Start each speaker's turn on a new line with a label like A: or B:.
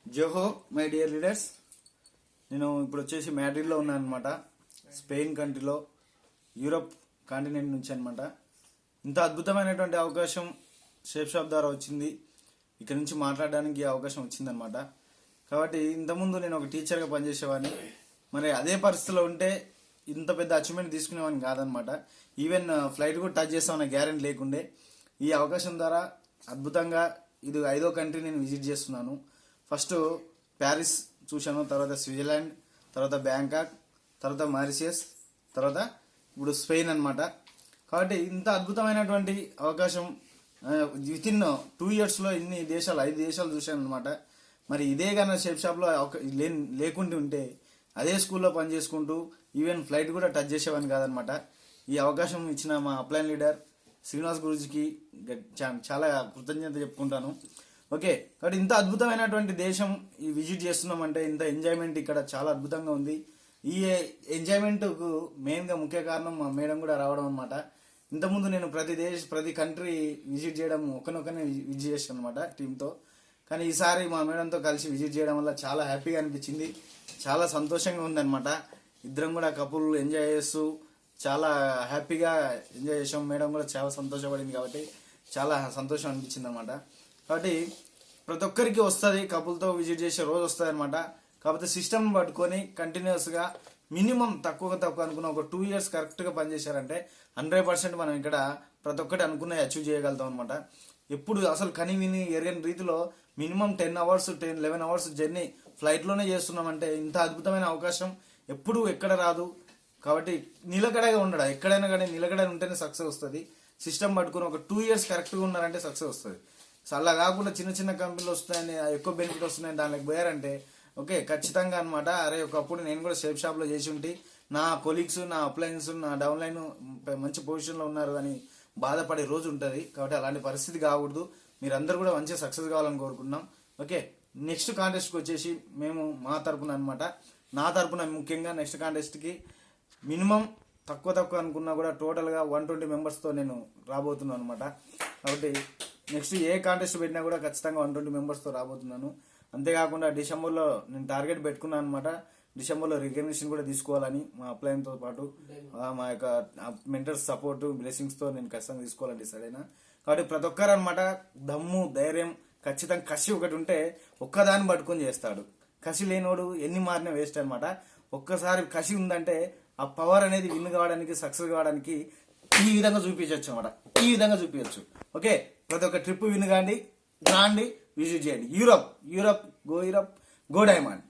A: Zoho my dear leaders, నేను ఇప్పుడు వచ్చేసి మ్యాడ్రిడ్లో ఉన్నాను అనమాట. స్పెయిన్ కంట్రీలో, యూరోప్ కాంటినెంట్ నుంచి అనమాట. ఇంత అద్భుతమైనటువంటి అవకాశం షేప్ షాప్ ద్వారా వచ్చింది. ఇక్కడ నుంచి మాట్లాడడానికి అవకాశం వచ్చిందనమాట. కాబట్టి ఇంతకుముందు నేను ఒక టీచర్గా పనిచేసేవాడిని. మరి అదే పరిస్థితిలో ఉంటే ఇంత పెద్ద అచీవ్మెంట్ తీసుకునేవాడిని కాదనమాట. ఈవెన్ ఫ్లైట్ కూడా టచ్ చేస్తామన్న గ్యారెంటీ లేకుండే ఈ అవకాశం ద్వారా అద్భుతంగా ఇది 5వ కంట్రీ నేను విజిట్ చేస్తున్నాను. ఫస్ట్ ప్యారిస్ చూశాను, తర్వాత స్విట్జర్లాండ్, తర్వాత బ్యాంకాక్, తర్వాత మారిషియస్, తర్వాత ఇప్పుడు స్పెయిన్ అనమాట. కాబట్టి ఇంత అద్భుతమైనటువంటి అవకాశం వితిన్ 2 yearsలో ఇన్ని దేశాలు 5 దేశాలు చూశాను అనమాట. మరి ఇదే కానీ షేప్ షాప్లో లేకుంటూ ఉంటే అదే స్కూల్లో పనిచేసుకుంటూ ఈవెన్ ఫ్లైట్ కూడా టచ్ చేసేవాడిని కాదనమాట. ఈ అవకాశం ఇచ్చిన మా అప్లైన్ లీడర్ శ్రీనివాస్ గురూజీకి చాలా కృతజ్ఞత చెప్పుకుంటాను. ఓకే, కాబట్టి ఇంత అద్భుతమైనటువంటి దేశం ఈ విజిట్ చేస్తున్నామంటే ఇంత ఎంజాయ్మెంట్ ఇక్కడ చాలా అద్భుతంగా ఉంది. ఈ ఎంజాయ్మెంట్కు మెయిన్గా ముఖ్య కారణం మా మేడం కూడా రావడం అనమాట. ఇంతకుముందు నేను ప్రతి కంట్రీ విజిట్ చేయడం ఒకరినొకరిని విజిట్ చేశాను అనమాట టీంతో. కానీ ఈసారి మా మేడంతో కలిసి విజిట్ చేయడం వల్ల చాలా హ్యాపీగా అనిపించింది, చాలా సంతోషంగా ఉందన్నమాట. ఇద్దరం కూడా కపుల్ ఎంజాయ్ చేస్తూ చాలా హ్యాపీగా ఎంజాయ్ చేసాం. మేడం కూడా చాలా సంతోషపడింది కాబట్టి చాలా సంతోషం అనిపించింది అనమాట. కాబట్టి ప్రతి ఒక్కరికి వస్తుంది, కపుల్తో విజిట్ చేసే రోజు వస్తుంది అనమాట. కాకపోతే సిస్టమ్ పట్టుకొని కంటిన్యూస్గా మినిమం తక్కువ అనుకున్న ఒక 2 years కరెక్ట్గా పనిచేశారంటే 100% మనం ఇక్కడ ప్రతి ఒక్కటి అనుకున్నవి అచీవ్ చేయగలుగుతాం అనమాట. ఎప్పుడు అసలు కని విని ఎరగని రీతిలో మినిమం 10 hours 11 hours జర్నీ ఫ్లైట్లోనే చేస్తున్నామంటే ఇంత అద్భుతమైన అవకాశం ఎప్పుడు ఎక్కడ రాదు. కాబట్టి నిలకడగా ఉండడం, ఎక్కడైనా కానీ నిలకడ ఉంటేనే సక్సెస్ వస్తుంది. సిస్టమ్ పట్టుకుని ఒక 2 years కరెక్ట్గా ఉన్నారంటే సక్సెస్ వస్తుంది. సో అలా కాకుండా చిన్న చిన్న కంపెనీలు వస్తున్నాయని ఎక్కువ బెనిఫిట్ వస్తున్నాయని దానికి పోయారంటే ఓకే ఖచ్చితంగా అనమాట. అరే ఒకప్పుడు నేను కూడా షేప్ షాప్లో చేసి ఉంటే నా కొలీగ్స్, నా అప్లయన్స్, నా డౌన్లైన్ మంచి పొజిషన్లో ఉన్నారు అని బాధపడే రోజు ఉంటుంది. కాబట్టి అలాంటి పరిస్థితి కాకూడదు. మీరందరూ కూడా మంచిగా సక్సెస్ కావాలని కోరుకుంటున్నాం. ఓకే, నెక్స్ట్ కాంటెస్ట్కి వచ్చేసి మేము మా తరపున అనమాట, నా తరపున ముఖ్యంగా నెక్స్ట్ కాంటెస్ట్కి మినిమం తక్కువ అనుకున్నా కూడా టోటల్గా 120 members నేను రాబోతున్నాను అనమాట. కాబట్టి నెక్స్ట్ ఏ కాంటెస్ట్ పెట్టినా కూడా ఖచ్చితంగా 120 members రాబోతున్నాను. అంతేకాకుండా డిసెంబర్లో నేను టార్గెట్ పెట్టుకున్నాను అనమాట. డిసెంబర్లో రికగ్నిషన్ కూడా తీసుకోవాలని మా అప్లైన్తో పాటు మా యొక్క మెంటర్స్ సపోర్టు బ్లెస్సింగ్స్తో నేను ఖచ్చితంగా తీసుకోవాలని డిసైడ్ అయినా. కాబట్టి ప్రతి ఒక్కరు అనమాట దమ్ము, ధైర్యం, ఖచ్చితంగా కసి ఒకటి ఉంటే ఒక్కదాన్ని పట్టుకొని చేస్తాడు. కసి లేనోడు ఎన్ని మారినా వేస్ట్ అనమాట. ఒక్కసారి కసి ఉందంటే ఆ పవర్ అనేది విన్ కావడానికి, సక్సెస్ కావడానికి ఈ విధంగా చూపించవచ్చు అనమాట. ఈ విధంగా చూపించవచ్చు. ఓకే, ప్రతి ఒక్క ట్రిప్ విన్ కాండి, రాండి, విజిట్ చేయండి. Europe, go diamond.